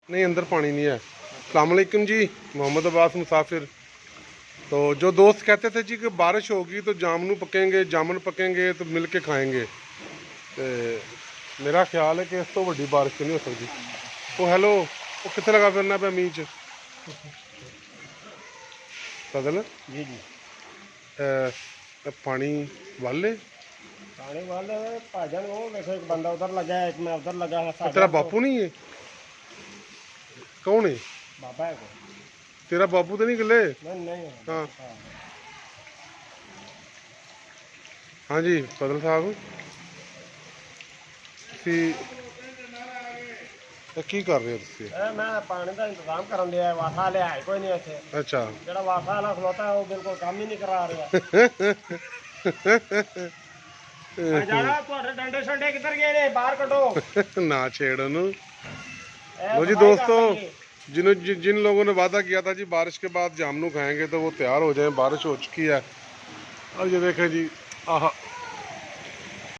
नहीं अंदर पानी नहीं है। अस्सलाम वालेकुम जी, मोहम्मद अब्बास मुसाफिर। तो जो दोस्त कहते थे जी कि बारिश होगी तो जामुन पकेंगे, जामुन पकेंगे तो मिल के खाएंगे, तो मेरा ख्याल है कि इस तो वड्डी बारिश तो नहीं हो सकती। ओ हेलो, वो कितने लगा फिरना पे मीच बदल जी जी पानी वाले पानी वाले भाजन वो देखो एक बंदा उधर लगा है, एक मैं उधर लगा है। तेरा बापू नहीं है? कौन है? बाबा है को तेरा बापू तो नहीं गिले? नहीं नहीं हाँ हाँ जी बदल साहब की कर रहे हो तुसी? मैं पानी का इंतजाम करन दिया है, वासा ले आए कोई नहीं इत्थे। अच्छा जेड़ा वासा वाला खलोता है वो बिल्कुल काम ही नहीं करा रहा। जाना ਤੁਹਾਡੇ ਡੰਡੇ ਛੰਡੇ किधर गए ने, बाहर कटो ना छेड़ लो जी दोस्तों। जिन लोगों ने वादा किया था जी बारिश के बाद जामुन खाएंगे तो वो तैयार हो जाएं, बारिश हो चुकी है। और ये देखें जी, आह